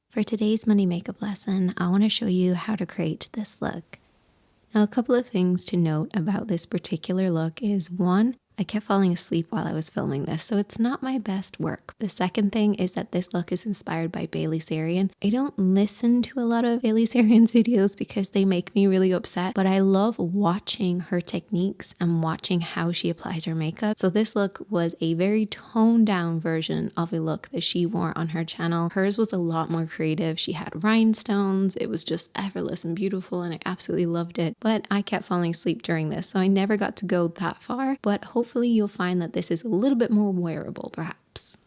For today's Monday makeup lesson, I want to show you how to create this look. Now, a couple of things to note about this particular look is one, I kept falling asleep while I was filming this, so it's not my best work. The second thing is that this look is inspired by Bailey Sarian. I don't listen to a lot of Bailey Sarian's videos because they make me really upset, but I love watching her techniques and watching how she applies her makeup. So this look was a very toned down version of a look that she wore on her channel. Hers was a lot more creative. She had rhinestones. It was just effortless and beautiful, and I absolutely loved it. But I kept falling asleep during this, so I never got to go that far, but hopefully you'll find that this is a little bit more wearable perhaps.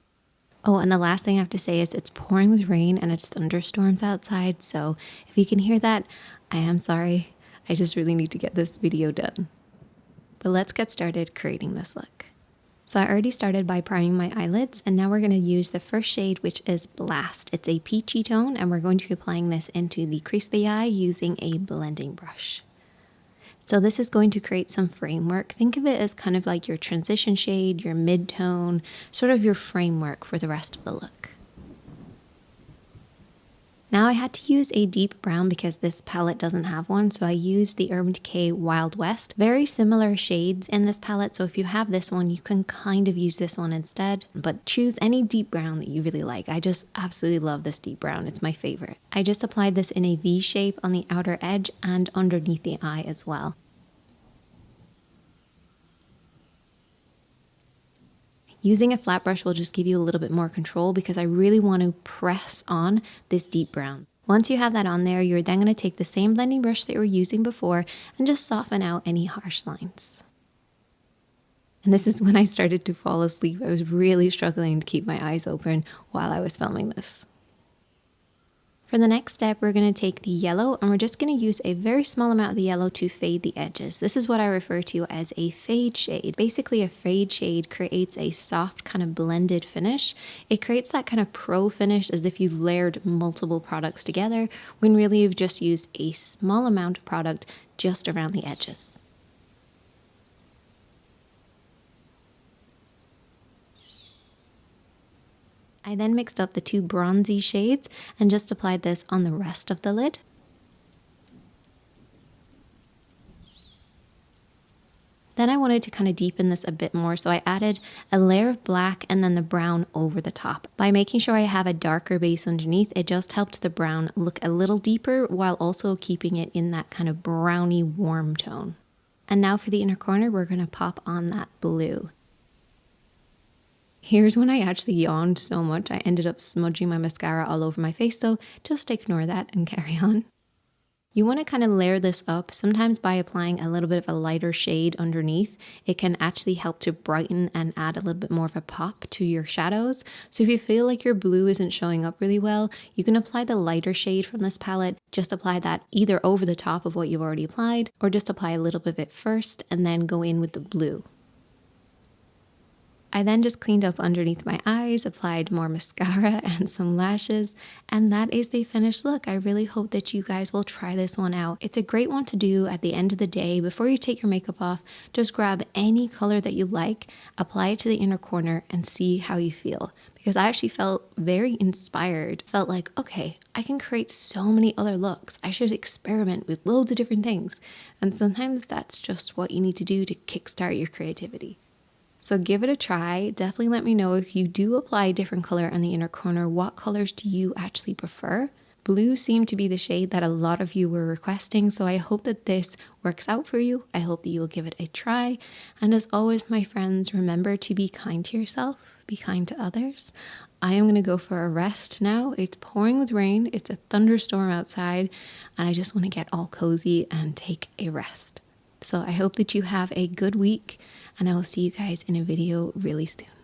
Oh, and the last thing I have to say is it's pouring with rain and it's thunderstorms outside, so if you can hear that, I am sorry. I just really need to get this video done. But let's get started creating this look. So I already started by priming my eyelids, and now we're going to use the first shade, which is Blast. It's a peachy tone, and we're going to be applying this into the crease of the eye using a blending brush. So this is going to create some framework. Think of it as kind of like your transition shade, your mid-tone, sort of your framework for the rest of the look. Now I had to use a deep brown because this palette doesn't have one, so I used the Urban Decay Wild West. Very similar shades in this palette, so if you have this one, you can kind of use this one instead, but choose any deep brown that you really like. I just absolutely love this deep brown. It's my favorite. I just applied this in a V shape on the outer edge and underneath the eye as well. Using a flat brush will just give you a little bit more control because I really want to press on this deep brown. Once you have that on there, you're then going to take the same blending brush that you were using before and just soften out any harsh lines. And this is when I started to fall asleep. I was really struggling to keep my eyes open while I was filming this. For the next step, we're going to take the yellow and we're just going to use a very small amount of the yellow to fade the edges. This is what I refer to as a fade shade. Basically, a fade shade creates a soft kind of blended finish. It creates that kind of pro finish as if you've layered multiple products together when really you've just used a small amount of product just around the edges. I then mixed up the two bronzy shades and just applied this on the rest of the lid. Then I wanted to kind of deepen this a bit more, so I added a layer of black and then the brown over the top. By making sure I have a darker base underneath, it just helped the brown look a little deeper while also keeping it in that kind of browny warm tone. And now for the inner corner, we're going to pop on that blue. Here's when I actually yawned so much I ended up smudging my mascara all over my face, so just ignore that and carry on. You want to kind of layer this up. Sometimes by applying a little bit of a lighter shade underneath, it can actually help to brighten and add a little bit more of a pop to your shadows. So if you feel like your blue isn't showing up really well, you can apply the lighter shade from this palette. Just apply that either over the top of what you've already applied, or just apply a little bit of it first and then go in with the blue. I then just cleaned up underneath my eyes, applied more mascara and some lashes, and that is the finished look. I really hope that you guys will try this one out. It's a great one to do at the end of the day before you take your makeup off. Just grab any color that you like, apply it to the inner corner, and see how you feel. Because I actually felt very inspired. Felt like, okay, I can create so many other looks. I should experiment with loads of different things. And sometimes that's just what you need to do to kickstart your creativity. So give it a try. Definitely let me know if you do apply a different color on the inner corner. What colors do you actually prefer? Blue seemed to be the shade that a lot of you were requesting, so I hope that this works out for you. I hope that you will give it a try. And as always, my friends, remember to be kind to yourself, be kind to others. I am going to go for a rest now. It's pouring with rain. It's a thunderstorm outside, and I just want to get all cozy and take a rest. So I hope that you have a good week, and I will see you guys in a video really soon.